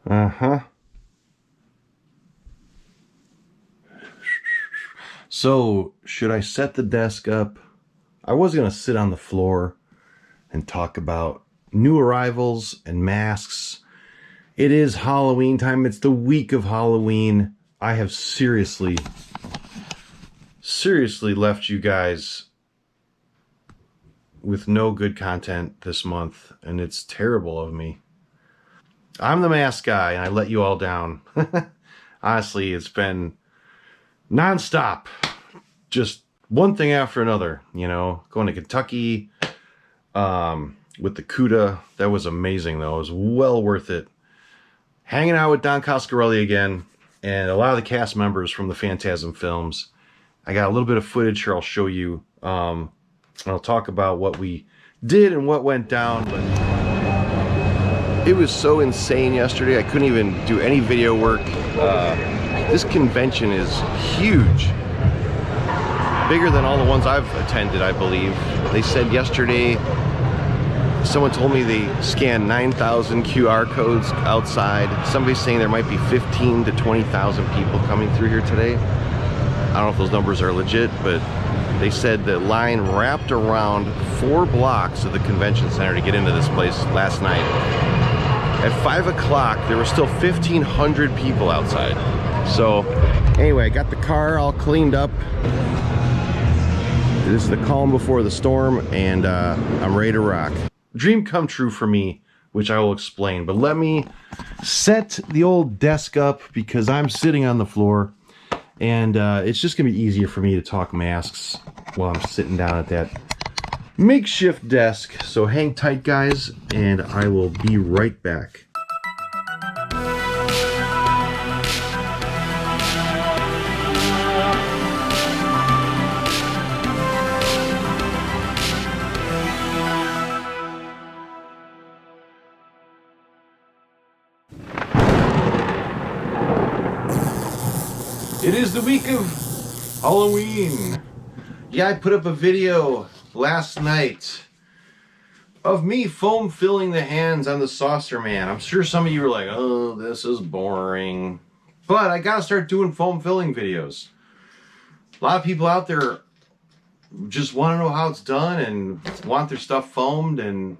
Uh-huh. So, should I set the desk up? I was going to sit on the floor and talk about new arrivals and masks. It is Halloween time. It's the week of Halloween. I have seriously left you guys with no good content this month, and it's terrible of me. I'm the mask guy, and I let you all down. Honestly, it's been nonstop. Just one thing after another, you know. Going to Kentucky with the CUDA. That was amazing, though. It was well worth it. Hanging out with Don Coscarelli again, and a lot of the cast members from the Phantasm films. I got a little bit of footage here I'll show you. I'll talk about what we did and what went down. But it was so insane yesterday. I couldn't even do any video work. This convention is huge. Bigger than all the ones I've attended, I believe. They said yesterday, someone told me they scanned 9,000 QR codes outside. Somebody's saying there might be 15 to 20,000 people coming through here today. I don't know if those numbers are legit, but they said the line wrapped around 4 blocks of the convention center to get into this place last night. At 5 o'clock, there were still 1,500 people outside. So, anyway, I got the car all cleaned up. This is the calm before the storm, and I'm ready to rock. Dream come true for me, which I will explain. But let me set the old desk up because I'm sitting on the floor, and it's just gonna be easier for me to talk masks while I'm sitting down at that makeshift desk. So hang tight, guys, and I will be right back. It is the week of Halloween. Yeah, I put up a video last night of me foam filling the hands on the Saucer Man. I'm sure some of you are like, oh, this is boring. But I gotta start doing foam filling videos. A lot of people out there just want to know how it's done and want their stuff foamed, and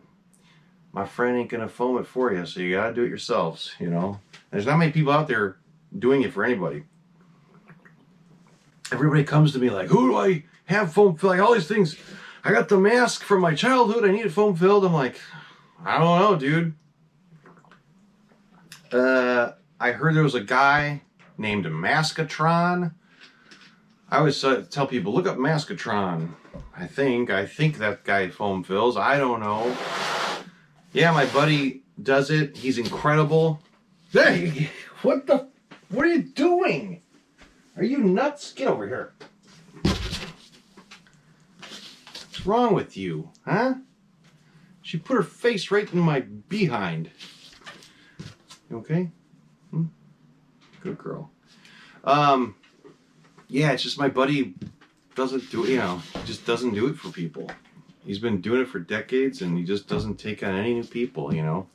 my friend ain't gonna foam it for you, so you gotta do it yourselves, you know. There's not many people out there doing it for anybody. Everybody comes to me like, who do I have foam filled? Like all these things. I got the mask from my childhood. I need it foam filled. I'm like, I don't know, dude. I heard there was a guy named Maskatron. I always tell people, look up Maskatron. I think that guy foam fills. I don't know. Yeah, my buddy does it. He's incredible. Hey, what are you doing? Are you nuts? Get over here. What's wrong with you, huh? She put her face right in my behind. You okay? Good girl. Yeah, it's just my buddy doesn't do it, you know, just doesn't do it for people. He's been doing it for decades and he just doesn't take on any new people, you know.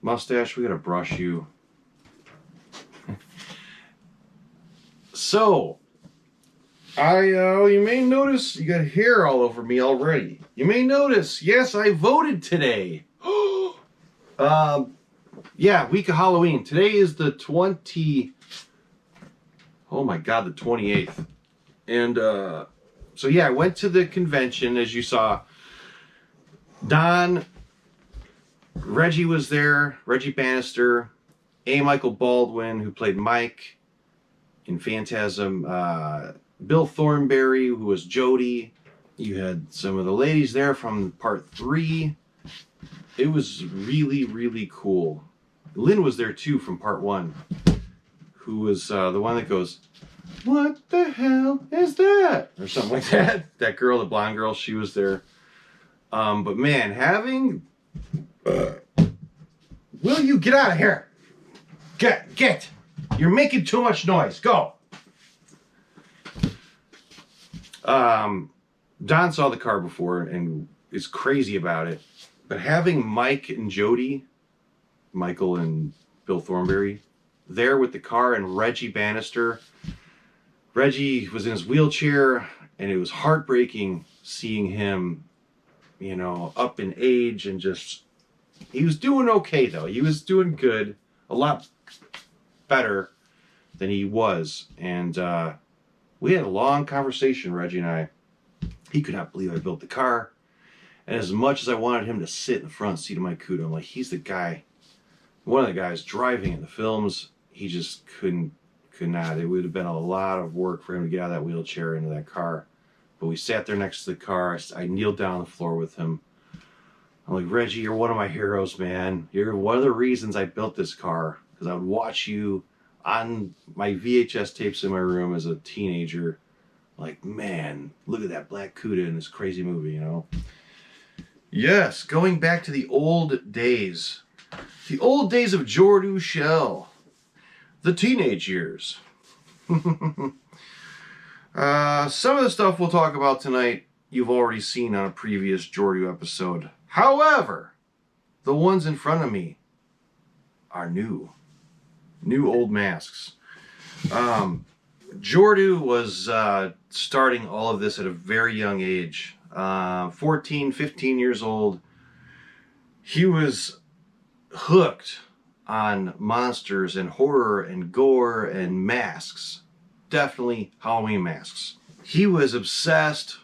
Mustache, we gotta brush you. So, you may notice you got hair all over me already. You may notice, yes, I voted today. Yeah, week of Halloween. Today is the 28th. And, so yeah, I went to the convention, as you saw. Don, Reggie was there, Reggie Bannister, A. Michael Baldwin, who played Mike in Phantasm, Bill Thornberry, who was Jody. You had some of the ladies there from part 3. It was really, really cool. Lynn was there too from part 1, who was the one that goes, what the hell is that? Or something like that. That girl, the blonde girl, she was there. But man, having... Will you get out of here? Get! You're making too much noise. Go! Don saw the car before and is crazy about it. But having Mike and Jody, Michael and Bill Thornberry, there with the car, and Reggie Bannister. Reggie was in his wheelchair, and it was heartbreaking seeing him, you know, up in age, and just, he was doing okay though. He was doing good, a lot better than he was. And we had a long conversation, Reggie and I. He could not believe I built the car. And as much as I wanted him to sit in the front seat of my Cuda, I'm like, he's the guy, one of the guys driving in the films. He just could not. It would have been a lot of work for him to get out of that wheelchair into that car. But we sat there next to the car. I kneeled down on the floor with him. I'm like, Reggie, you're one of my heroes, man. You're one of the reasons I built this car. Because I would watch you on my VHS tapes in my room as a teenager. Like, man, look at that black Cuda in this crazy movie, you know? Yes, going back to the old days. The old days of JORDU SCHELL. The teenage years. Some of the stuff we'll talk about tonight, you've already seen on a previous JORDU episode. However, the ones in front of me are new. New old masks. JORDU was starting all of this at a very young age. 14, 15 years old. He was hooked on monsters and horror and gore and masks. Definitely Halloween masks. He was obsessed.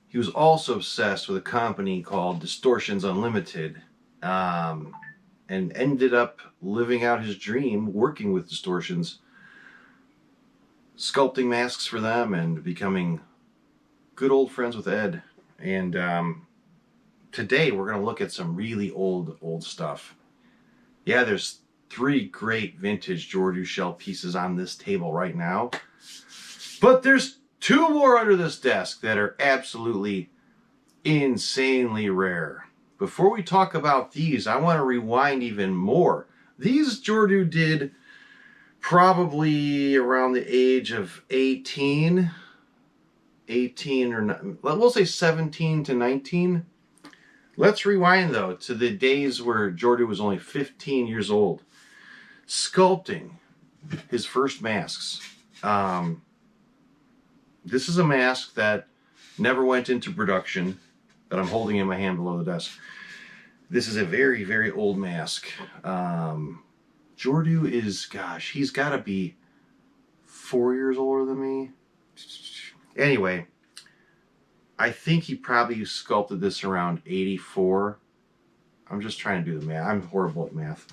He was also obsessed with a company called Distortions Unlimited, and ended up living out his dream working with Distortions, sculpting masks for them and becoming good old friends with Ed. And today we're going to look at some really old stuff. Yeah, there's 3 great vintage JORDU shell pieces on this table right now. But there's 2 more under this desk that are absolutely insanely rare. Before we talk about these, I want to rewind even more. These JORDU did probably around the age of 18 or we'll say 17 to 19. Let's rewind though to the days where JORDU was only 15 years old, sculpting his first masks. This is a mask that never went into production that I'm holding in my hand below the desk. This is a very, very old mask. JORDU is, gosh, he's got to be 4 years older than me. Anyway, I think he probably sculpted this around 84. I'm just trying to do the math. I'm horrible at math.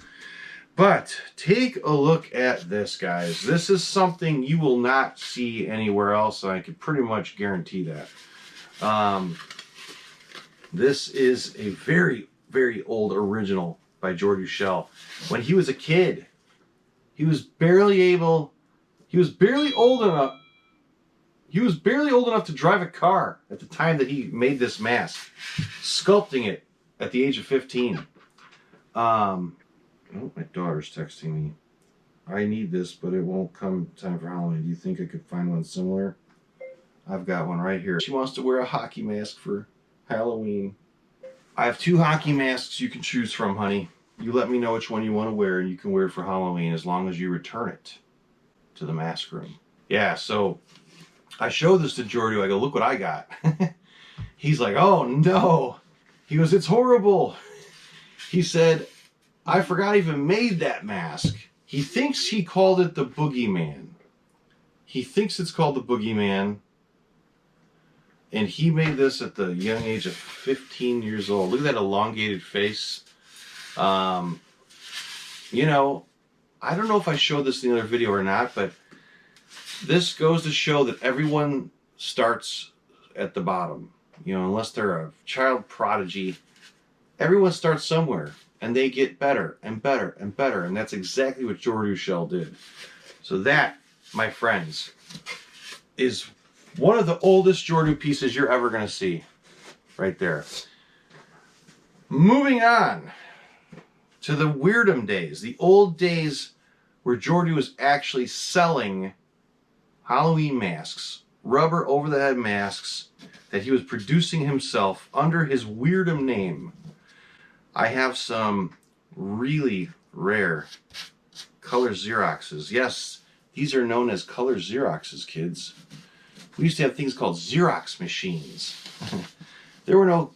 But take a look at this, guys. This is something you will not see anywhere else, and I can pretty much guarantee that. This is a very, very old original by JORDU SCHELL. When he was a kid, he was barely old enough to drive a car at the time that he made this mask, sculpting it at the age of 15. Oh, my daughter's texting me. I need this, but it won't come time for Halloween. Do you think I could find one similar? I've got one right here. She wants to wear a hockey mask for Halloween. I have 2 hockey masks you can choose from, honey. You let me know which one you want to wear, and you can wear it for Halloween as long as you return it to the mask room. Yeah, so I showed this to JORDU. I go, look what I got. He's like, oh no. He goes, it's horrible. He said, I forgot I even made that mask. He thinks he called it the Boogeyman. He thinks it's called the Boogeyman. And he made this at the young age of 15 years old. Look at that elongated face. You know, I don't know if I showed this in the other video or not, but this goes to show that everyone starts at the bottom. You know, unless they're a child prodigy, everyone starts somewhere. And they get better and better and better. And that's exactly what JORDU SCHELL did. So that, my friends, is one of the oldest JORDU pieces you're ever going to see. Right there. Moving on to the WEIRDOM days. The old days where JORDU was actually selling Halloween masks. Rubber over-the-head masks that he was producing himself under his WEIRDOM name. I have some really rare color Xeroxes. Yes, these are known as color Xeroxes, kids. We used to have things called Xerox machines. There were no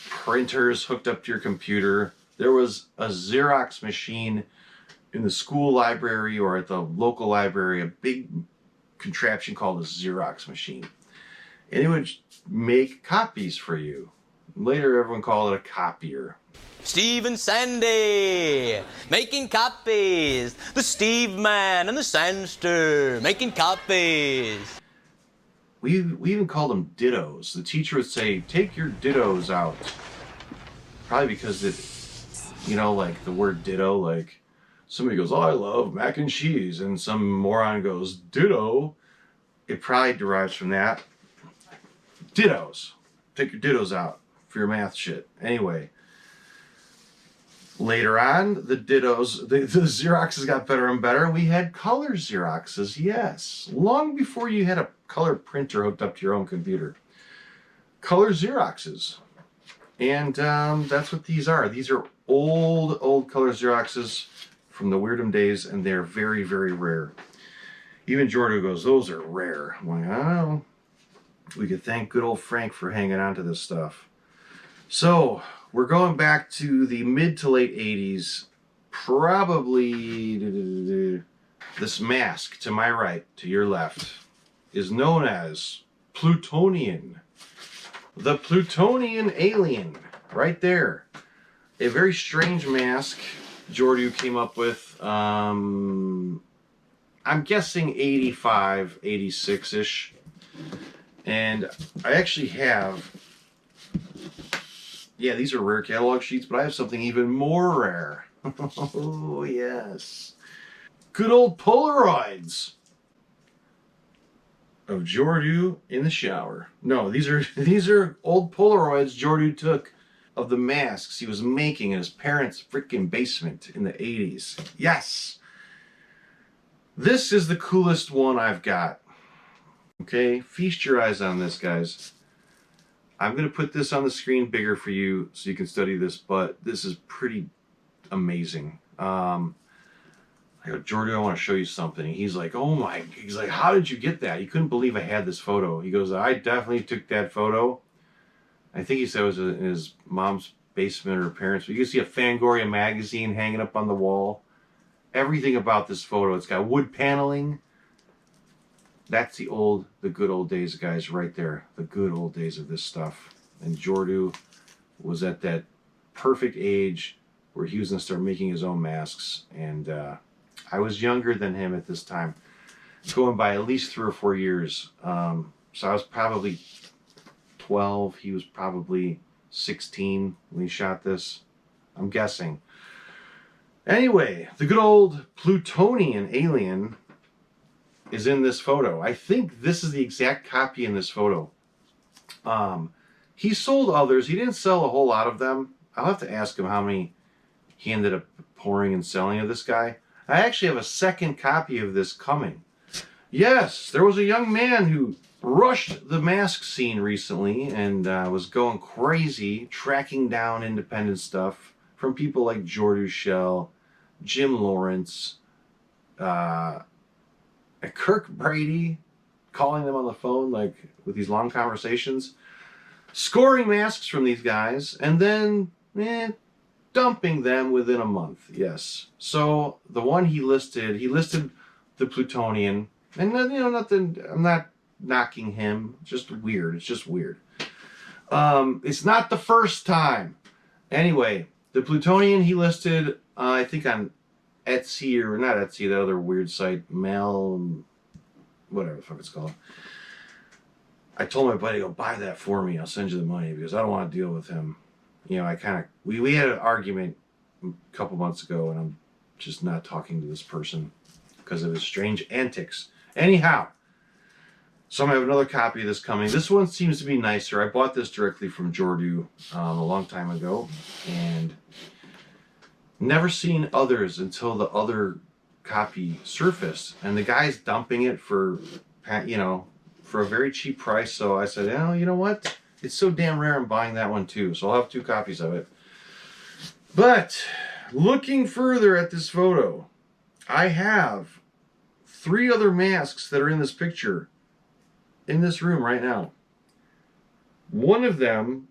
printers hooked up to your computer. There was a Xerox machine in the school library or at the local library, a big contraption called a Xerox machine. And it would make copies for you. Later, everyone called it a copier. Steve and Sandy making copies. The Steve Man and the Sandster making copies. We even called them dittos. The teacher would say, take your dittos out. Probably because it, you know, like the word ditto, like somebody goes, oh, I love mac and cheese. And some moron goes, ditto. It probably derives from that. Dittos. Take your dittos out for your math shit. Anyway. Later on, the dittos, the Xeroxes got better and better. We had color Xeroxes, yes. Long before you had a color printer hooked up to your own computer. Color Xeroxes. And that's what these are. These are old color Xeroxes from the WEIRDOM days, and they're very, very rare. Even JORDU goes, those are rare. I'm like, oh, we could thank good old Frank for hanging on to this stuff. So, we're going back to the mid to late 80s. Probably this mask to my right, to your left, is known as Plutonian. The Plutonian alien, right there. A very strange mask JORDU came up with. I'm guessing 85, 86-ish. And I actually have... Yeah, these are rare catalog sheets, but I have something even more rare. Oh, yes. Good old Polaroids of JORDU in the shower. No, these are old Polaroids JORDU took of the masks he was making in his parents' freaking basement in the 80s. Yes! This is the coolest one I've got. Okay, feast your eyes on this, guys. I'm going to put this on the screen bigger for you so you can study this, but this is pretty amazing. I go, JORDU, I want to show you something. He's like, oh my, he's like, how did you get that? He couldn't believe I had this photo. He goes, I definitely took that photo. I think he said it was in his mom's basement or her parents'. But you can see a Fangoria magazine hanging up on the wall. Everything about this photo. It's got wood paneling. That's the good old days, guys, right there. The good old days of this stuff. And JORDU was at that perfect age where he was going to start making his own masks. And I was younger than him at this time, going by at least 3 or 4 years. So I was probably 12. He was probably 16 when he shot this. I'm guessing. Anyway, the good old Plutonian alien is in this photo. I think this is the exact copy in this photo. He sold others. He didn't sell a whole lot of them. I'll have to ask him how many he ended up pouring and selling of this guy. I actually have a second copy of this coming. Yes, there was a young man who rushed the mask scene recently and was going crazy, tracking down independent stuff from people like JORDU SCHELL, Jim Lawrence, Kirk Brady, calling them on the phone like with these long conversations, scoring masks from these guys, and then dumping them within a month. Yes. So the one he listed the Plutonian, and nothing. I'm not knocking him. Just weird. It's just weird. It's not the first time. Anyway, the Plutonian he listed, I think on Etsy, or not Etsy, that other weird site, whatever the fuck it's called. I told my buddy, go buy that for me. I'll send you the money because I don't want to deal with him. You know, we had an argument a couple months ago, and I'm just not talking to this person because of his strange antics. Anyhow, so I'm going to have another copy of this coming. This one seems to be nicer. I bought this directly from JORDU a long time ago, and never seen others until the other copy surfaced. And the guy's dumping it for a very cheap price. So I said, oh, you know what? It's so damn rare I'm buying that one too. So I'll have 2 copies of it. But looking further at this photo, I have 3 other masks that are in this picture in this room right now. One of them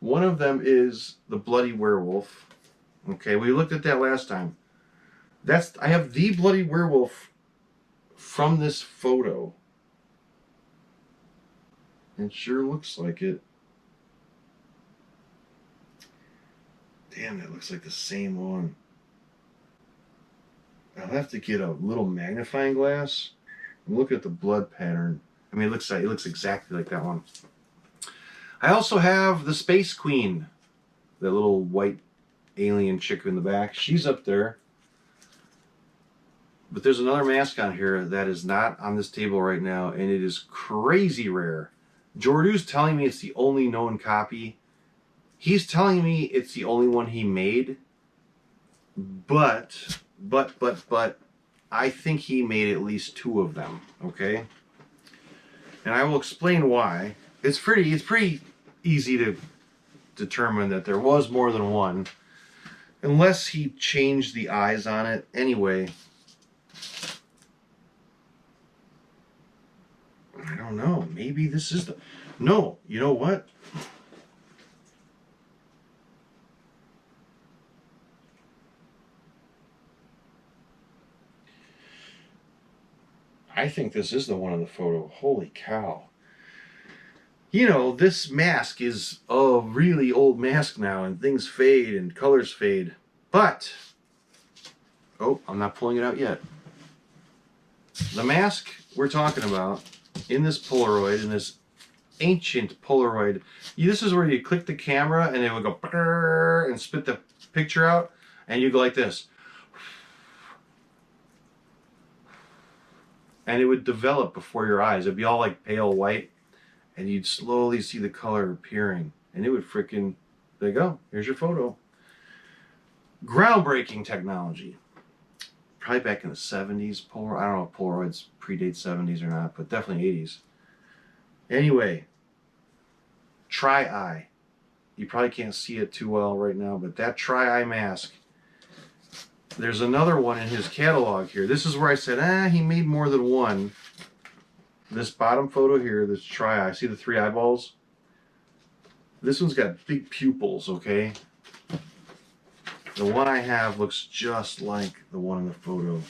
is the Bloody Werewolf. Okay, we looked at that last time. I have the Bloody Werewolf from this photo. It sure looks like it. Damn, that looks like the same one. I'll have to get a little magnifying glass and look at the blood pattern. I mean, it looks exactly like that one. I also have the Space Queen, that little white alien chick in the back. She's up there. But there's another mask on here that is not on this table right now, and it is crazy rare. JORDU's telling me it's the only known copy. He's telling me it's the only one he made. But I think he made at least 2 of them, okay? And I will explain why. It's pretty easy to determine that there was more than one, unless he changed the eyes on it. Anyway, I don't know. Maybe this is the... No, you know what? I think this is the one in the photo. Holy cow. You know, this mask is a really old mask now, and things fade and colors fade. But, oh, I'm not pulling it out yet. The mask we're talking about in this Polaroid, in this ancient Polaroid, this is where you click the camera and it would go and spit the picture out, and you go like this. And it would develop before your eyes. It'd be all like pale white, and you'd slowly see the color appearing. And it would freaking, there you go, here's your photo. Groundbreaking technology. Probably back in the 70s, Polaroid. I don't know if Polaroids predate 70s or not, but definitely 80s. Anyway, Tri-Eye. You probably can't see it too well right now, but that Tri-Eye mask. There's another one in his catalog here. This is where I said, he made more than one. This bottom photo here, this Tri-Eye. See the 3 eyeballs? This one's got big pupils, okay? The one I have looks just like the one in the photo.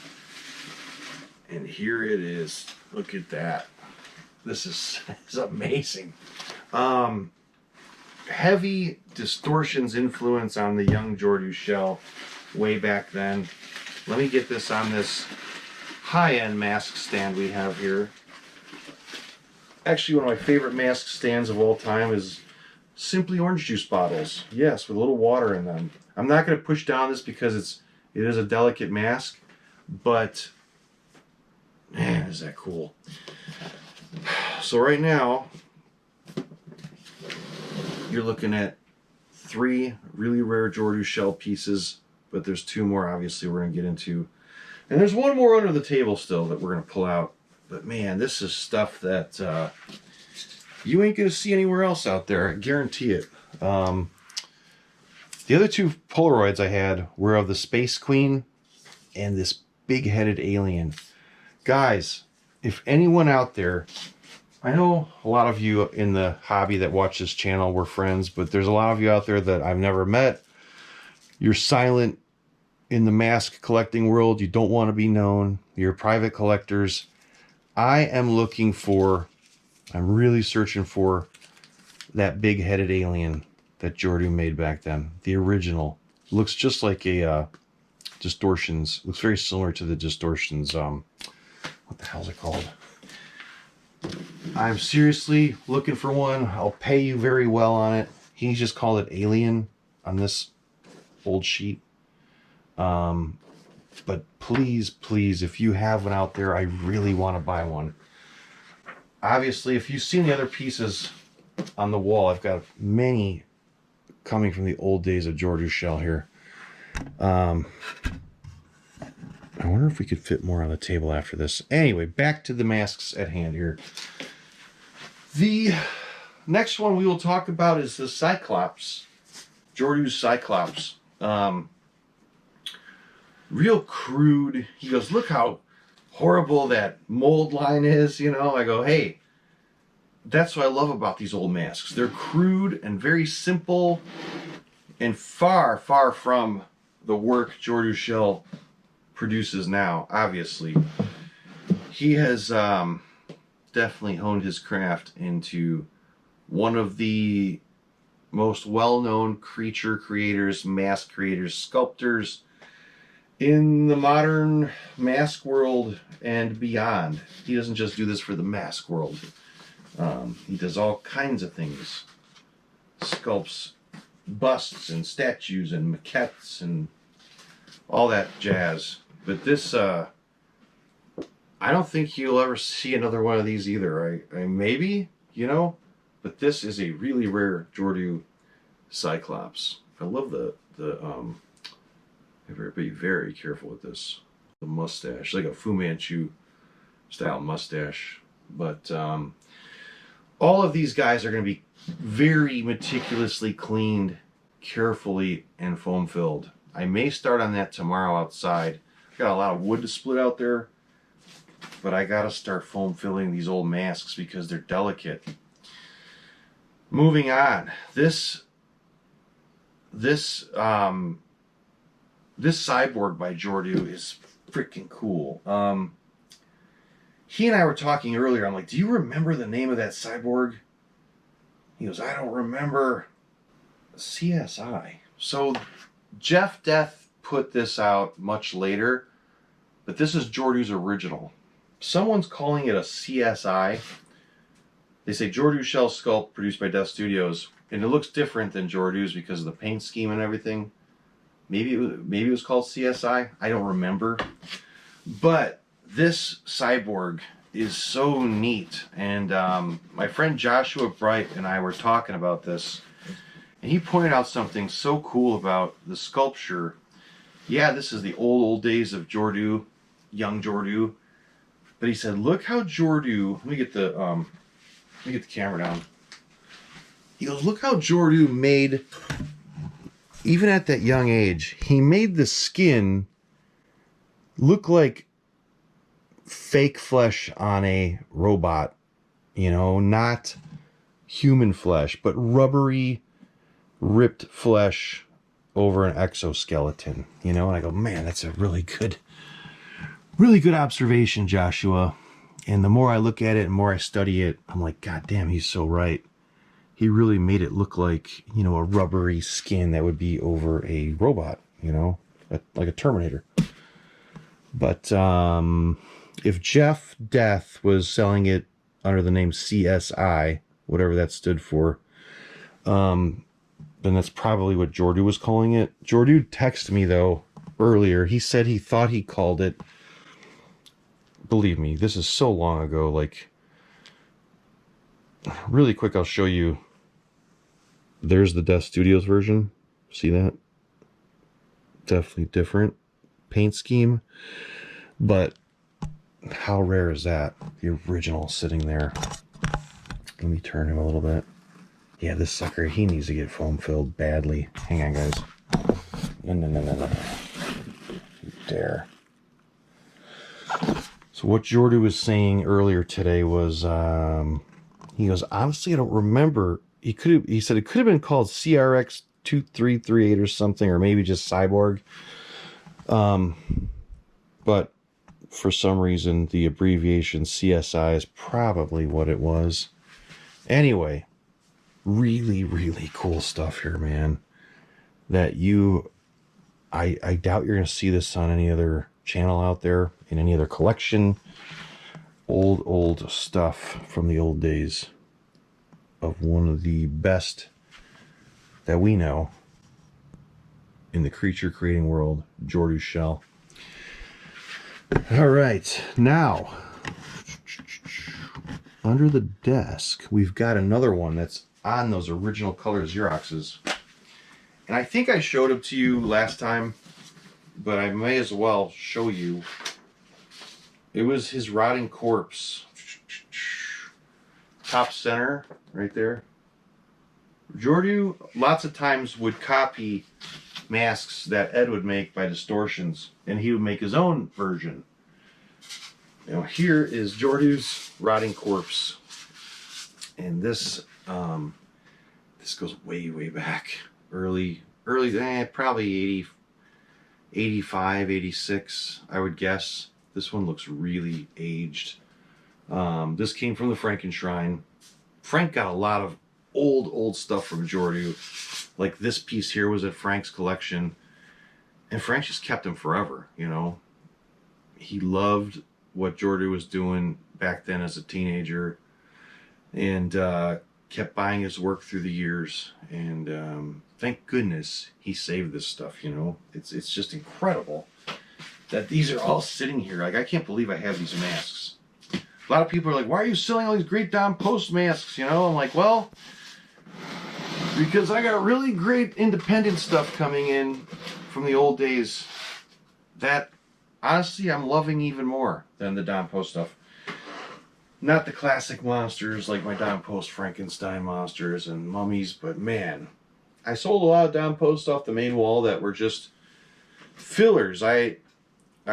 And here it is. Look at that. This is amazing. Heavy distortions influence on the young JORDU shell way back then. Let me get this on this high-end mask stand we have here. Actually, one of my favorite mask stands of all time is simply orange juice bottles. Yes, with a little water in them. I'm not going to push down this because it is a delicate mask, but man, is that cool. So right now, you're looking at 3 really rare JORDU shell pieces, but there's 2 more obviously we're going to get into. And there's one more under the table still that we're going to pull out. But man, this is stuff that you ain't going to see anywhere else out there. I guarantee it. The other 2 Polaroids I had were of the Space Queen and this big-headed alien. Guys, if anyone out there, I know a lot of you in the hobby that watch this channel, we're friends, but there's a lot of you out there that I've never met. You're silent in the mask collecting world. You don't want to be known. You're private collectors. I'm really searching for that big-headed alien that JORDU made back then. The original. Looks just like a Distortions. Looks very similar to the Distortions. What the hell is it called? I'm seriously looking for one. I'll pay you very well on it. He's just called it Alien on this old sheet. But please, if you have one out there, I really want to buy one. Obviously, if you've seen the other pieces on the wall, I've got many coming from the old days of JORDU shell here. I wonder if we could fit more on the table after this. Anyway, back to the masks at hand here. The next one we will talk about is the Cyclops. JORDU's Cyclops. Real crude. He goes, look how horrible that mold line is, you know. I go, hey, that's what I love about these old masks. They're crude and very simple and far, far from the work JORDU SCHELL produces now, obviously. He has definitely honed his craft into one of the most well-known creature creators, mask creators, sculptors in the modern mask world and beyond. He doesn't just do this for the mask world. He does all kinds of things. Sculpts busts and statues and maquettes and all that jazz. But this, I don't think you'll ever see another one of these either. I maybe, you know, but this is a really rare JORDU Cyclops. I love the be very careful with this. The mustache, like a Fu Manchu style mustache. But all of these guys are going to be very meticulously cleaned, carefully, and foam filled. I may start on that tomorrow outside. I've got a lot of wood to split out there, but I got to start foam filling these old masks because they're delicate. Moving on, this cyborg by JORDU is freaking cool. He and I were talking earlier. I'm like, do you remember the name of that cyborg? He goes, I don't remember. CSI. So Jeff Death put this out much later, but this is JORDU's original. Someone's calling it a CSI. They say JORDU Shell Sculpt produced by Death Studios, and it looks different than JORDU's because of the paint scheme and everything. Maybe it was called CSI. I don't remember. But this cyborg is so neat. And my friend Joshua Bright and I were talking about this. And he pointed out something so cool about the sculpture. Yeah, this is the old days of JORDU, young JORDU. But he said, look how JORDU... Let me get the camera down. He goes, look how JORDU made... Even at that young age, he made the skin look like fake flesh on a robot, you know, not human flesh, but rubbery, ripped flesh over an exoskeleton, you know. And I go, man, that's a really good observation, Joshua. And the more I look at it and more I study it, I'm like, God damn, he's so right. He really made it look like, you know, a rubbery skin that would be over a robot, you know, like a Terminator. But if Jeff Death was selling it under the name CSI, whatever that stood for, then that's probably what JORDU was calling it. JORDU texted me, though, earlier. He said he thought he called it, believe me, this is so long ago, like, really quick, I'll show you. There's the Death Studios version. See that? Definitely different paint scheme. But how rare is that? The original sitting there. Let me turn him a little bit. Yeah, this sucker, he needs to get foam filled badly. Hang on, guys. No. You dare. So what JORDU was saying earlier today was, he goes, honestly, I don't remember. He said it could have been called CRX 2338 or something, or maybe just Cyborg. But for some reason, the abbreviation CSI is probably what it was. Anyway, really, really cool stuff here, man. That I doubt you're going to see this on any other channel out there, in any other collection. Old stuff from the old days of one of the best that we know in the creature creating world, JORDU SCHELL. All right, now under the desk we've got another one that's on those original color Xeroxes, and I think I showed them to you last time, but I may as well show you. It was his rotting corpse. Top center, right there. JORDU lots of times would copy masks that Ed would make by Distortions, and he would make his own version. Now here is JORDU's Rotting Corpse, and this this goes way back, early probably 80, 85, 86, I would guess. This one looks really aged. This came from the Frankenstein. Frank got a lot of old stuff from JORDU. Like this piece here was at Frank's collection, and Frank just kept them forever, you know. He loved what JORDU was doing back then as a teenager, and kept buying his work through the years. And thank goodness he saved this stuff, you know. It's just incredible that these are all sitting here. Like, I can't believe I have these masks. A lot of people are like, why are you selling all these great Don Post masks, you know? I'm like, well, because I got really great independent stuff coming in from the old days that, honestly, I'm loving even more than the Don Post stuff. Not the classic monsters like my Don Post Frankenstein monsters and mummies, but man, I sold a lot of Don Post off the main wall that were just fillers. I've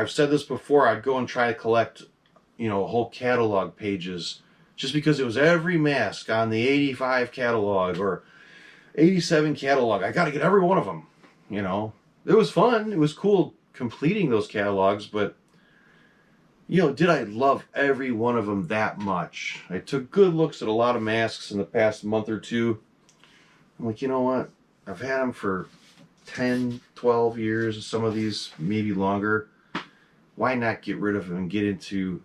said this before, I'd go and try to collect, you know, whole catalog pages just because it was every mask on the 85 catalog or 87 catalog. I got to get every one of them, you know. It was fun. It was cool completing those catalogs, but, you know, did I love every one of them that much? I took good looks at a lot of masks in the past month or two. I'm like, you know what? I've had them for 10, 12 years, some of these maybe longer. Why not get rid of them and get into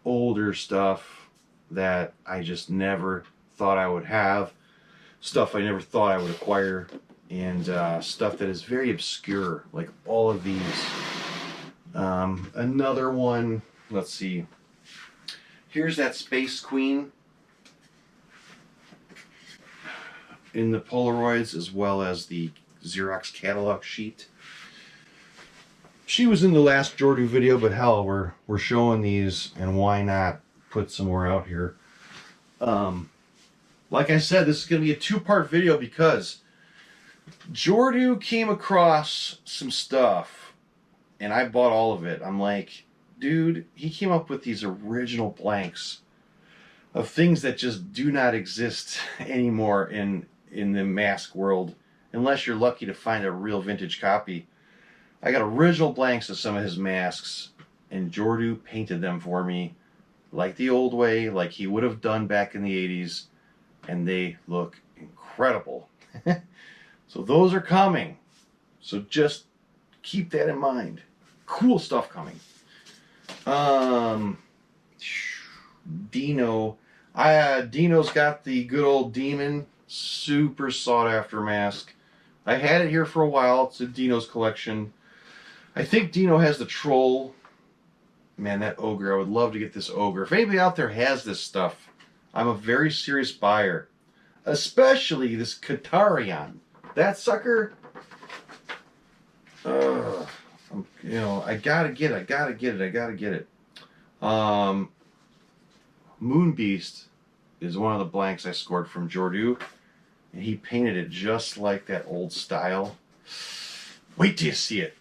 older stuff that I just never thought I would have, stuff I never thought I would acquire, and stuff that is very obscure, like all of these. Another one, let's see. Here's that Space Queen in the Polaroids, as well as the Xerox catalog sheet. She was in the last JORDU video, but hell, we're showing these, and why not put some more out here? Like I said, this is going to be a two-part video because JORDU came across some stuff, and I bought all of it. I'm like, dude, he came up with these original blanks of things that just do not exist anymore in the mask world, unless you're lucky to find a real vintage copy. I got original blanks of some of his masks, and JORDU painted them for me like the old way, like he would have done back in the 80s, and they look incredible. So those are coming. So just keep that in mind. Cool stuff coming. Dino. Dino's got the good old demon. Super sought after mask. I had it here for a while. It's a Dino's collection. I think Dino has the troll. Man, that ogre. I would love to get this ogre. If anybody out there has this stuff, I'm a very serious buyer. Especially this Katarion. That sucker. You know, I gotta get it. Moon Beast is one of the blanks I scored from JORDU, and he painted it just like that old style. Wait till you see it.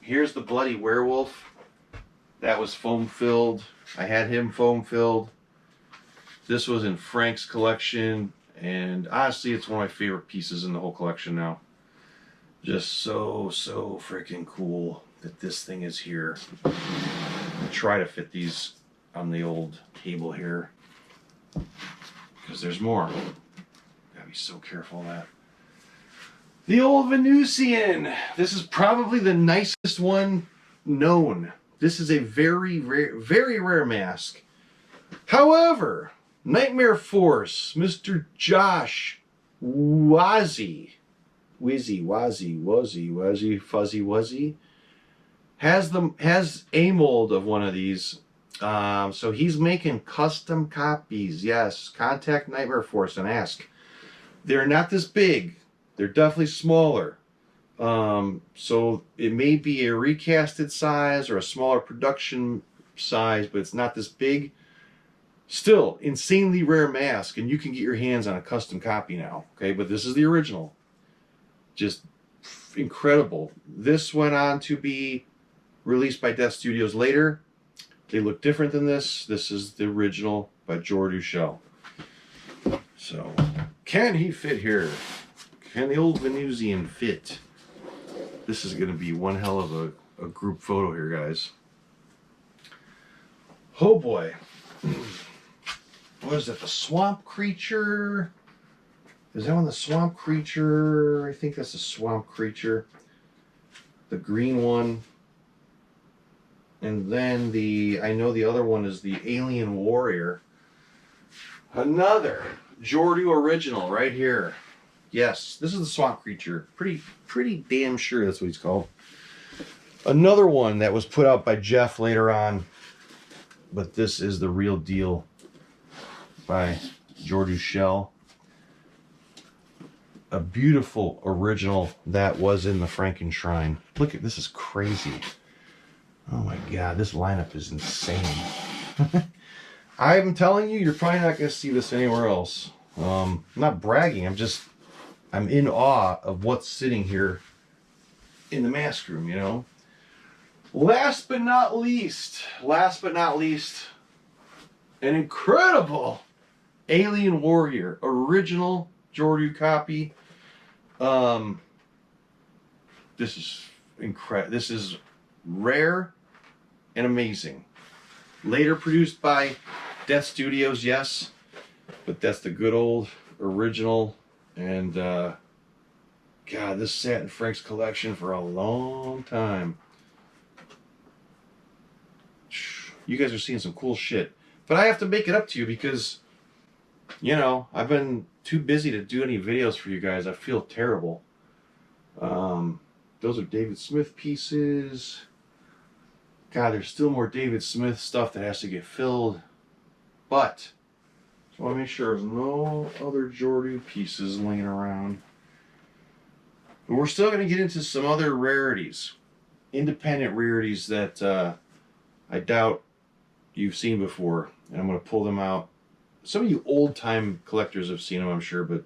Here's the Bloody Werewolf. That was foam filled. I had him foam filled. This was in Frank's collection, and honestly, it's one of my favorite pieces in the whole collection now. Just so freaking cool that this thing is here. I'll try to fit these on the old table here, because there's more. Gotta be so careful of that. The old Venusian. This is probably the nicest one known. This is a very rare mask. However, Nightmare Force, Mr. Josh Fuzzy Wuzzy has a mold of one of these. So he's making custom copies. Yes, contact Nightmare Force and ask. They're not this big. They're definitely smaller. So it may be a recasted size or a smaller production size, but it's not this big. Still, insanely rare mask, and you can get your hands on a custom copy now. Okay, but this is the original. Just incredible. This went on to be released by Death Studios later. They look different than this. This is the original by JORDU SCHELL. So, can he fit here? Can the old Venusian fit? This is going to be one hell of a group photo here, guys. Oh boy. What is that? The Swamp Creature? Is that one the Swamp Creature? I think that's the Swamp Creature. The green one. And then I know the other one is the Alien Warrior. Another JORDU original right here. Yes, this is the Swamp Creature. Pretty damn sure that's what he's called. Another one that was put out by Jeff later on. But this is the real deal by JORDU SCHELL. A beautiful original that was in the Franken-Shrine. Look at this, is crazy. Oh my god, this lineup is insane. I'm telling you, you're probably not going to see this anywhere else. I'm not bragging, I'm in awe of what's sitting here in the mask room, you know. Last but not least, an incredible Alien Warrior, original JORDU copy. This is incredible. This is rare and amazing. Later produced by Death Studios, yes, but that's the good old original. And God, this sat in Frank's collection for a long time. You guys are seeing some cool shit, but I have to make it up to you because, you know, I've been too busy to do any videos for you guys. I feel terrible. Those are David Smith pieces. God, there's still more David Smith stuff that has to get filled. But I want to make sure there's no other JORDU pieces laying around. But we're still going to get into some other rarities. Independent rarities that I doubt you've seen before. And I'm going to pull them out. Some of you old-time collectors have seen them, I'm sure. But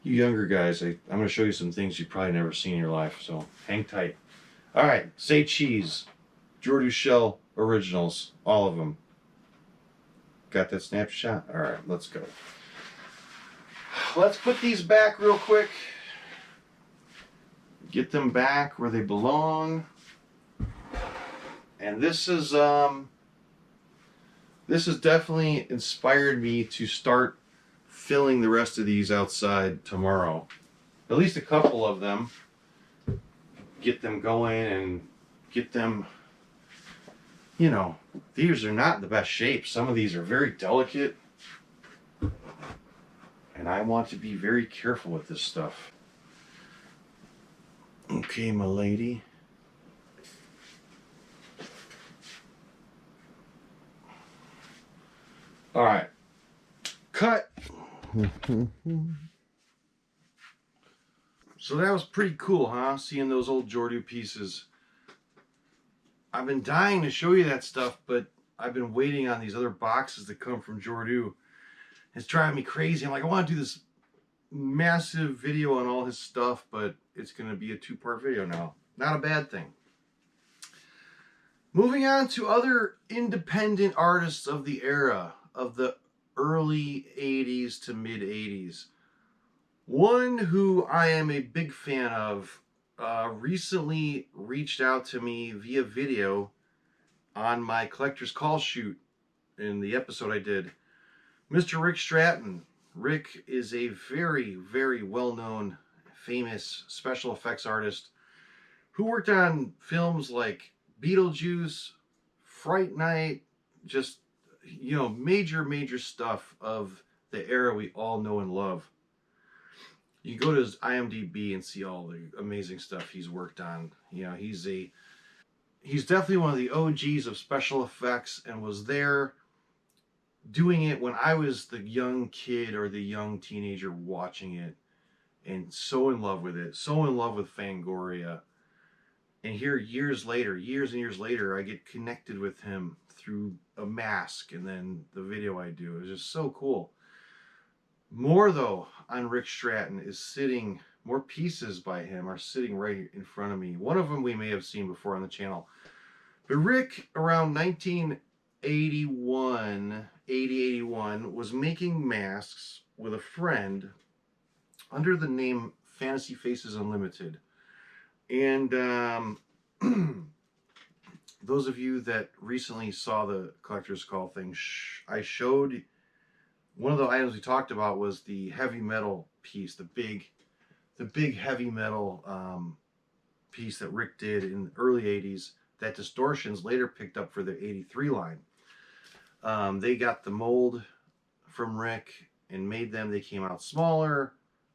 you younger guys, I'm going to show you some things you've probably never seen in your life. So hang tight. All right, say cheese. JORDU SCHELL originals, all of them. Got that snapshot? All right, let's go. Let's put these back real quick. Get them back where they belong. And this is definitely inspired me to start filling the rest of these outside tomorrow. At least a couple of them. Get them going and get them. You know, these are not in the best shape. Some of these are very delicate. And I want to be very careful with this stuff. Okay, my lady. All right. Cut. So that was pretty cool, huh? Seeing those old JORDU pieces. I've been dying to show you that stuff, but I've been waiting on these other boxes that come from JORDU. It's driving me crazy. I'm like, I want to do this massive video on all his stuff, but it's going to be a two-part video now. Not a bad thing. Moving on to other independent artists of the era, of the early 80s to mid 80s. One who I am a big fan of recently reached out to me via video on my collector's call shoot in the episode I did. Mr. Rick Stratton. Rick is a very, very well-known, famous special effects artist who worked on films like Beetlejuice, Fright Night, just, you know, major stuff of the era we all know and love. You can go to his IMDb and see all the amazing stuff he's worked on. You know, he's definitely one of the OGs of special effects and was there doing it when I was the young kid or the young teenager watching it and so in love with it, so in love with Fangoria. And here, years and years later, I get connected with him through a mask and then the video I do. It's just so cool. More, though, on Rick Stratton is sitting, more pieces by him are sitting right in front of me. One of them we may have seen before on the channel. But Rick, around 1981, was making masks with a friend under the name Fantasy Faces Unlimited. And those of you that recently saw the Collector's Call thing, I showed one of the items we talked about was the heavy metal piece, the big heavy metal piece that Rick did in the early 80s that Distortions later picked up for their 83 line. They got the mold from Rick and made them. They came out smaller,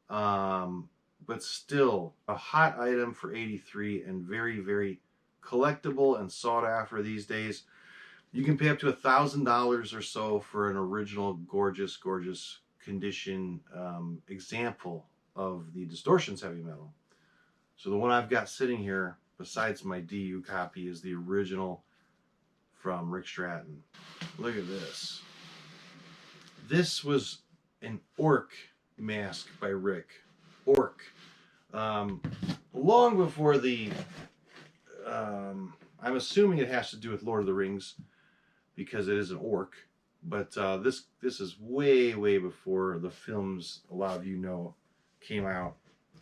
but still a hot item for 83 and very, very collectible and sought after these days. You can pay up to $1,000 or so for an original gorgeous condition example of the Distortions heavy metal. So the one I've got sitting here, besides my DU copy, is the original from Rick Stratton. Look at this. This was an orc mask by Rick. Orc. Long before the... I'm assuming it has to do with Lord of the Rings, because it is an orc. But this is way, way before the films a lot of you know came out.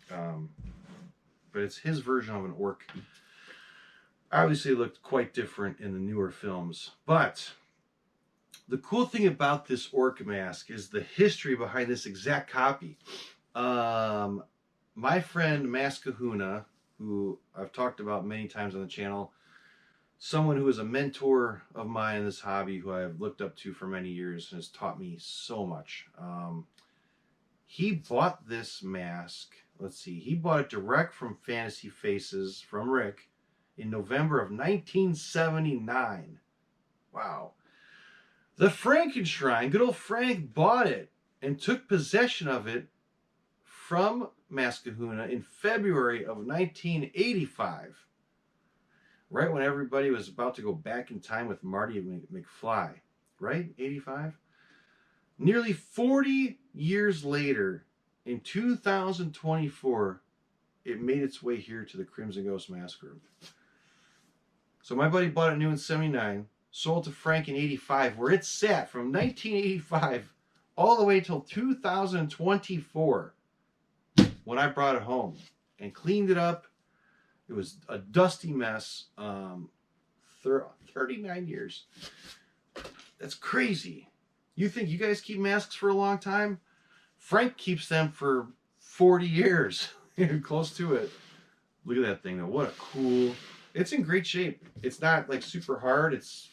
But it's his version of an orc. Obviously, it looked quite different in the newer films. But the cool thing about this orc mask is the history behind this exact copy. My friend Mask Kahuna, who I've talked about many times on the channel, someone who is a mentor of mine in this hobby, who I have looked up to for many years and has taught me so much. He bought this mask, he bought it direct from Fantasy Faces from Rick in November of 1979. Wow. The Frankenstein, good old Frank, bought it and took possession of it from Mask Kahuna in February of 1985. Right when everybody was about to go back in time with Marty McFly. Right? 85? Nearly 40 years later, in 2024, it made its way here to the Crimson Ghost Mask Room. So my buddy bought it new in 79, sold to Frank in 85, where it sat from 1985 all the way till 2024 when I brought it home and cleaned it up. It was a dusty mess. 39 years. That's crazy. You think you guys keep masks for a long time? Frank keeps them for 40 years. Close to it. Look at that thing though. What a cool... It's in great shape. It's not like super hard. It's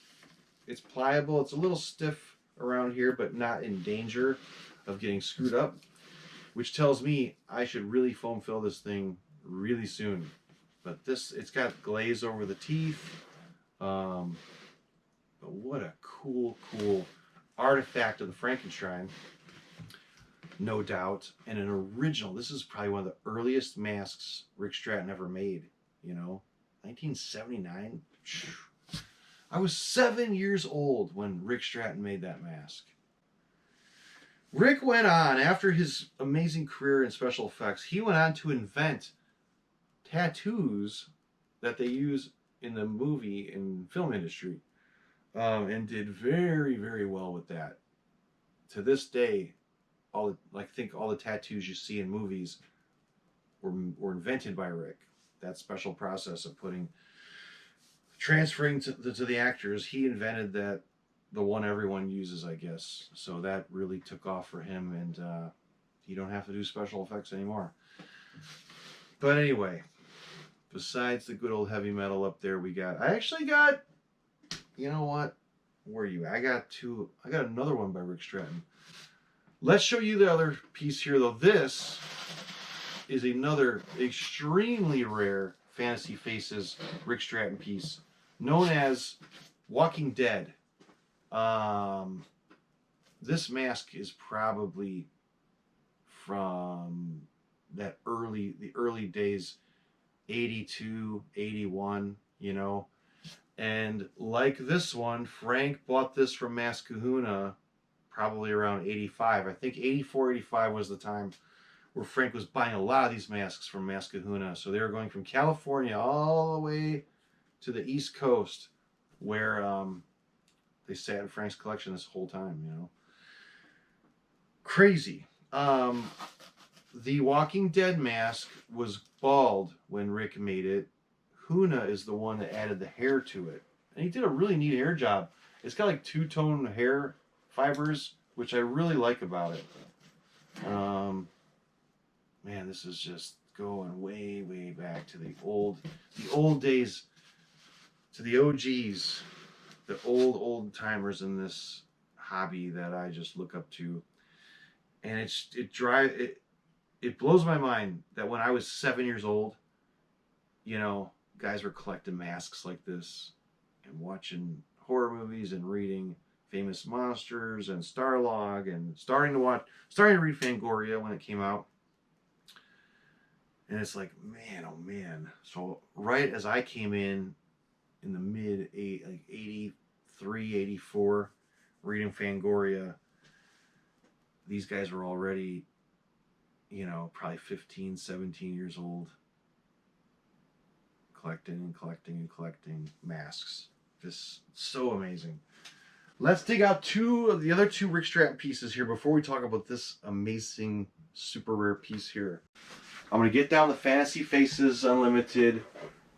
pliable. It's a little stiff around here, but not in danger of getting screwed up. Which tells me I should really foam fill this thing really soon. But it's got glaze over the teeth. But what a cool artifact of the Frankenstein. No doubt. And an original. This is probably one of the earliest masks Rick Stratton ever made. You know? 1979. I was 7 years old when Rick Stratton made that mask. Rick went on, after his amazing career in special effects, he went on to invent tattoos that they use in the movie and film industry, and did very, very well with that. To this day, I think all the tattoos you see in movies were invented by Rick. That special process of transferring to the actors, he invented that, the one everyone uses, I guess. So that really took off for him, and you don't have to do special effects anymore. But anyway, besides the good old heavy metal up there, I actually got, you know what? Where are you? I got another one by Rick Stratton. Let's show you the other piece here, though. This is another extremely rare Fantasy Faces Rick Stratton piece, known as Walking Dead. This mask is probably from the early days 82, 81, you know. And like this one, Frank bought this from Mass Kahuna probably around 85. I think 84, 85 was the time where Frank was buying a lot of these masks from Mass Kahuna. So they were going from California all the way to the East Coast, where they sat in Frank's collection this whole time, you know. Crazy. The Walking Dead mask was bald when Rick made it. Huna is the one that added the hair to it. And he did a really neat hair job. It's got like two-tone hair fibers, which I really like about it. Man, this is just going way, way back to the old days, to the OGs, the old timers in this hobby that I just look up to. And it blows my mind that when I was 7 years old, you know, guys were collecting masks like this and watching horror movies and reading Famous Monsters and Starlog and starting to read Fangoria when it came out. And it's like, man, oh man. So right as I came in the mid 83, 84, reading Fangoria, these guys were already, you know, probably 15, 17 years old, collecting masks. Just so amazing. Let's dig out the other two Rick Stratton pieces here before we talk about this amazing, super rare piece here. I'm going to get down the Fantasy Faces Unlimited.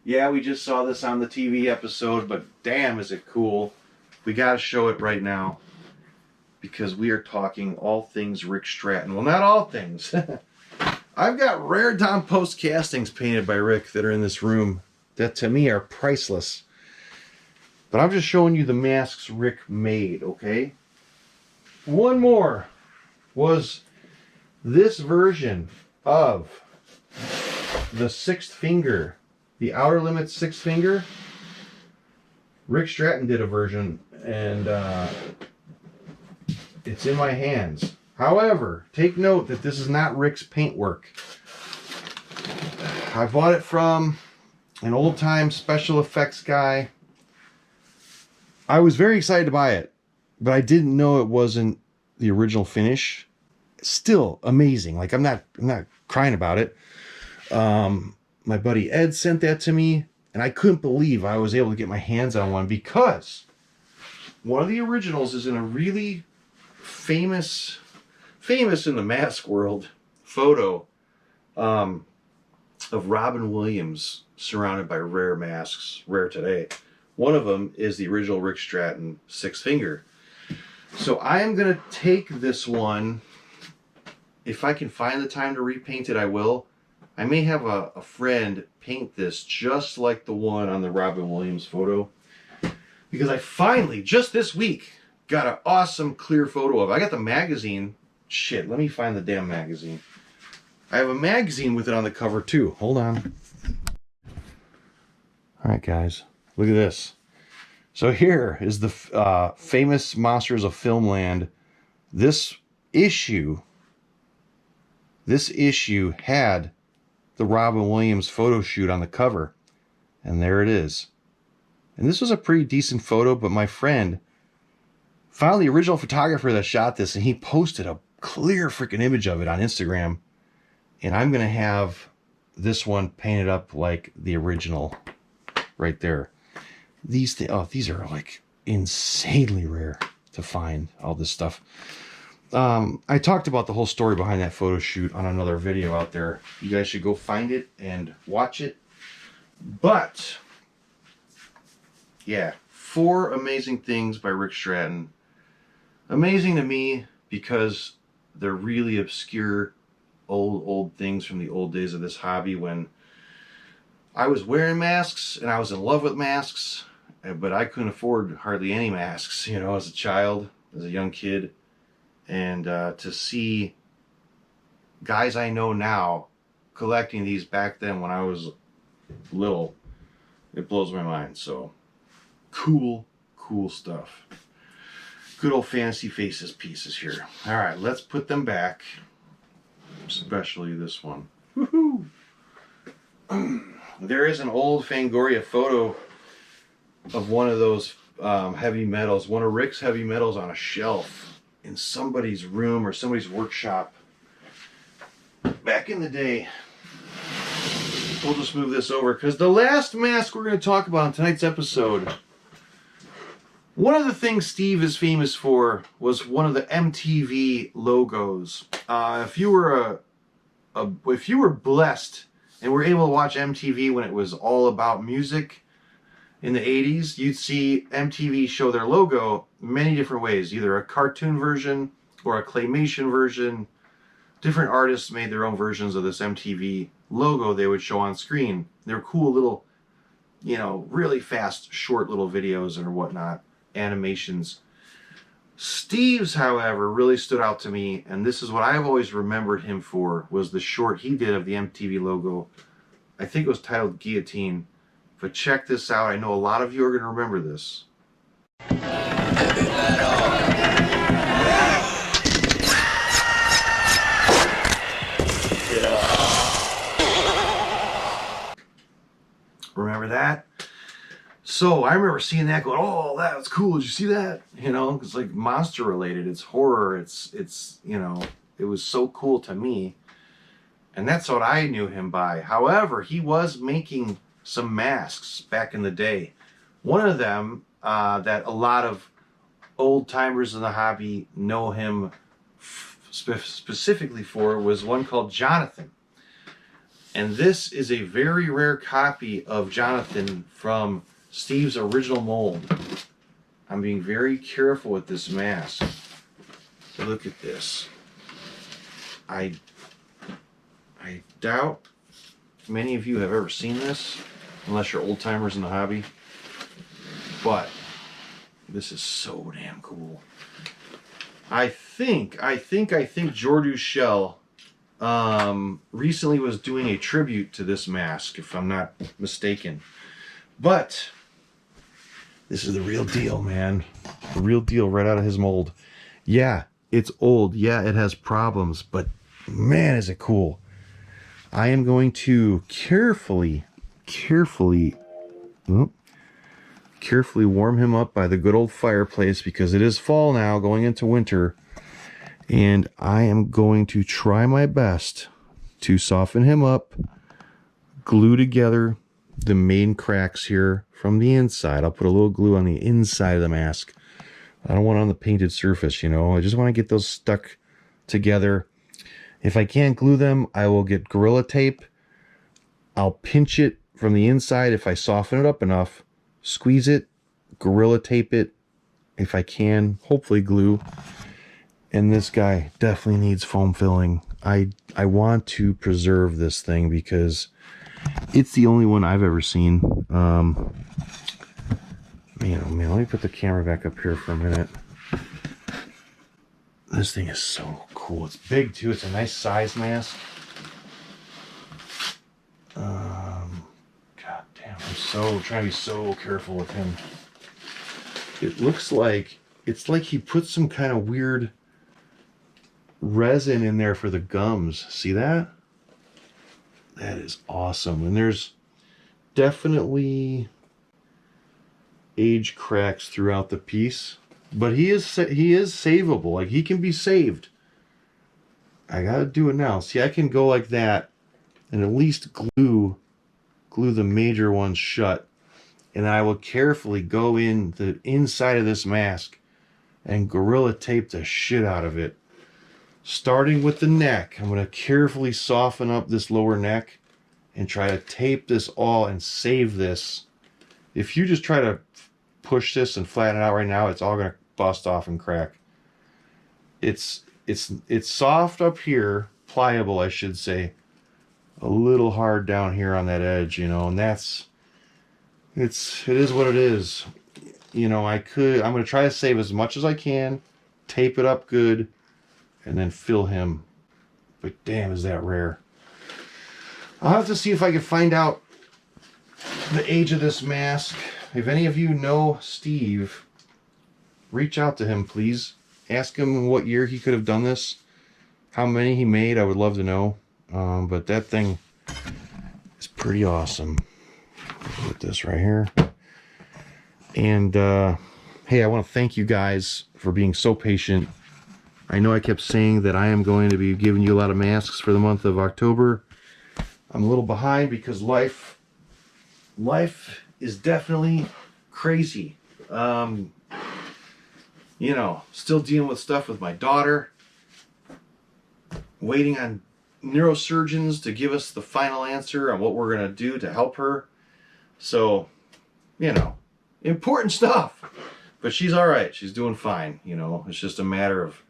Yeah, we just saw this on the TV episode, but damn is it cool. We got to show it right now because we are talking all things Rick Stratton. Well, not all things. I've got rare Dom Post castings painted by Rick that are in this room that to me are priceless. But I'm just showing you the masks Rick made, okay? One more was this version of the sixth finger, the Outer Limits sixth finger. Rick Stratton did a version, and it's in my hands. However, take note that this is not Rick's paintwork. I bought it from an old-time special effects guy. I was very excited to buy it, but I didn't know it wasn't the original finish. Still amazing. Like I'm not crying about it. My buddy Ed sent that to me, and I couldn't believe I was able to get my hands on one because one of the originals is in a really famous in the mask world photo of Robin Williams surrounded by rare masks, rare today. One of them is the original Rick Stratton six finger. So I am going to take this one. If I can find the time to repaint it, I will. I may have a friend paint this just like the one on the Robin Williams photo. Because I finally, just this week, got an awesome clear photo of it. I got the magazine. Shit, let me find the damn magazine. I have a magazine with it on the cover too. Hold on. Alright guys, look at this. So here is the famous Monsters of Filmland. This issue had the Robin Williams photo shoot on the cover. And there it is. And this was a pretty decent photo, but my friend found the original photographer that shot this, and he posted a clear freaking image of it on Instagram. And I'm going to have this one painted up like the original right there. These are like insanely rare to find, all this stuff. I talked about the whole story behind that photo shoot on another video out there. You guys should go find it and watch it. But yeah, 4 amazing things by Rick Stratton. Amazing to me because they're really obscure old things from the old days of this hobby when I was wearing masks and I was in love with masks, but I couldn't afford hardly any masks, you know, as a child, as a young kid. And to see guys I know now collecting these back then when I was little, it blows my mind. So cool stuff. Good old Fantasy Faces pieces here. All right, let's put them back, especially this one. Woohoo! There is an old Fangoria photo of one of those heavy metals, one of Rick's heavy metals on a shelf in somebody's room or somebody's workshop back in the day. We'll just move this over because the last mask we're going to talk about in tonight's episode, one of the things Steve is famous for was one of the MTV logos. If you were blessed and were able to watch MTV when it was all about music in the 80s, you'd see MTV show their logo many different ways, either a cartoon version or a claymation version. Different artists made their own versions of this MTV logo they would show on screen. They're cool little, you know, really fast, short little videos or whatnot, animations. Steve's, however, really stood out to me, and this is what I've always remembered him for, was the short he did of the MTV logo. I think it was titled Guillotine. But check this out. I know a lot of you are going to remember this. Remember that? So I remember seeing that going, oh, that's cool. Did you see that? You know, it's like monster related. It's horror. It's, you know, it was so cool to me. And that's what I knew him by. However, he was making some masks back in the day. One of them that a lot of old timers in the hobby know him specifically for was one called Jonathan. And this is a very rare copy of Jonathan from Steve's original mold. I'm being very careful with this mask. So look at this. I doubt many of you have ever seen this, unless you're old timers in the hobby. But this is so damn cool. I think JORDU SCHELL recently was doing a tribute to this mask, if I'm not mistaken. But this is the real deal, man. The real deal right out of his mold. Yeah, it's old. Yeah, it has problems, but man, is it cool. I am going to carefully warm him up by the good old fireplace, because it is fall now, going into winter. And I am going to try my best to soften him up, glue together the main cracks here from the inside. I'll put a little glue on the inside of the mask. I don't want it on the painted surface, you know. I just want to get those stuck together. If I can't glue them, I will get Gorilla Tape. I'll pinch it from the inside if I soften it up enough. Squeeze it, Gorilla Tape it, if I can, hopefully glue. And this guy definitely needs foam filling. I want to preserve this thing because it's the only one I've ever seen. Man, oh man, let me put the camera back up here for a minute. This thing is so cool. It's big too. It's a nice size mask. God damn, I'm so trying to be so careful with him. It looks like it's like he put some kind of weird resin in there for the gums. See that? That is awesome. And there's definitely age cracks throughout the piece, but he is savable. Like, he can be saved. I gotta do it now. See, I can go like that and at least glue the major ones shut, and I will carefully go in the inside of this mask and Gorilla Tape the shit out of it. Starting with the neck, I'm going to carefully soften up this lower neck and try to tape this all and save this. If you just try to push this and flatten it out right now, it's all going to bust off and crack. It's soft up here, pliable, I should say. A little hard down here on that edge, you know, and it is what it is. You know, I'm going to try to save as much as I can, tape it up good, and then fill him. But damn, is that rare. I'll have to see if I can find out the age of this mask. If any of you know Steve, reach out to him, please. Ask him what year he could have done this, how many he made. I would love to know. But that thing is pretty awesome. Put this right here. And hey, I want to thank you guys for being so patient. I know I kept saying that I am going to be giving you a lot of masks for the month of October. I'm a little behind because life is definitely crazy. You know, still dealing with stuff with my daughter. Waiting on neurosurgeons to give us the final answer on what we're going to do to help her. So, you know, important stuff. But she's all right. She's doing fine. You know, it's just a matter of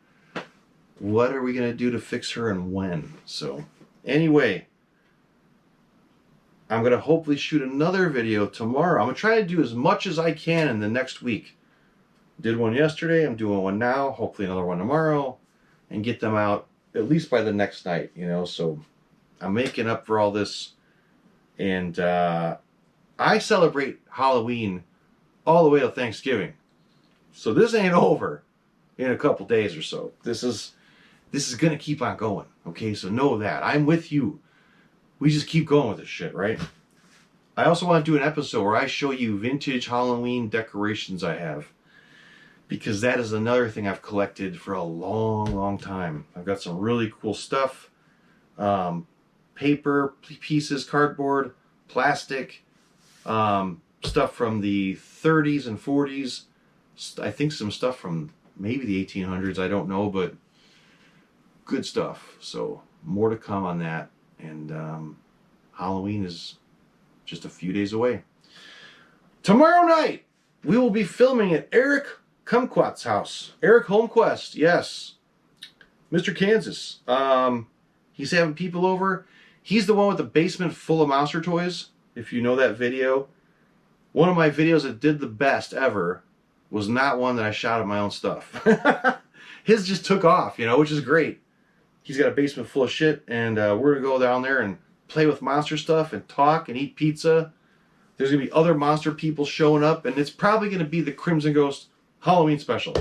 what are we going to do to fix her and when. So, anyway, I'm going to hopefully shoot another video tomorrow. I'm going to try to do as much as I can in the next week. Did one yesterday. I'm doing one now. Hopefully another one tomorrow. And get them out at least by the next night, you know. So I'm making up for all this. And I celebrate Halloween all the way to Thanksgiving. So this ain't over in a couple days or so. This is going to keep on going. Okay, so know that. I'm with you. We just keep going with this shit, right? I also want to do an episode where I show you vintage Halloween decorations I have. Because that is another thing I've collected for a long, long time. I've got some really cool stuff. Paper pieces, cardboard, plastic, stuff from the 30s and 40s. I think some stuff from maybe the 1800s, I don't know, but good stuff. So more to come on that. And Halloween is just a few days away. Tomorrow night, we will be filming at Eric Kumquat's house. Eric Holmquist, yes. Mr. Kansas. He's having people over. He's the one with the basement full of monster toys. If you know that video. One of my videos that did the best ever was not one that I shot at my own stuff. His just took off, you know, which is great. He's got a basement full of shit, and we're going to go down there and play with monster stuff and talk and eat pizza. There's going to be other monster people showing up, and it's probably going to be the Crimson Ghost Halloween special.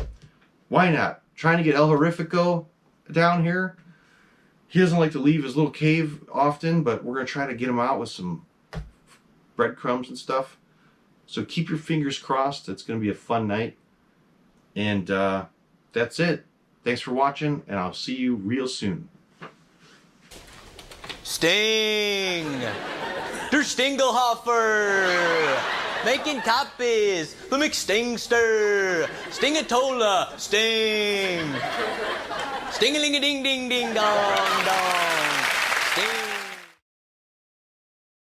Why not? Trying to get El Horrifico down here. He doesn't like to leave his little cave often, but we're going to try to get him out with some breadcrumbs and stuff. So keep your fingers crossed. It's going to be a fun night. And that's it. Thanks for watching, and I'll see you real soon. Sting! Der Stingelhofer! Making copies! The McStingster! Stingatola! Sting! Sting-a-ling-a-ding-ding-ding-dong-dong!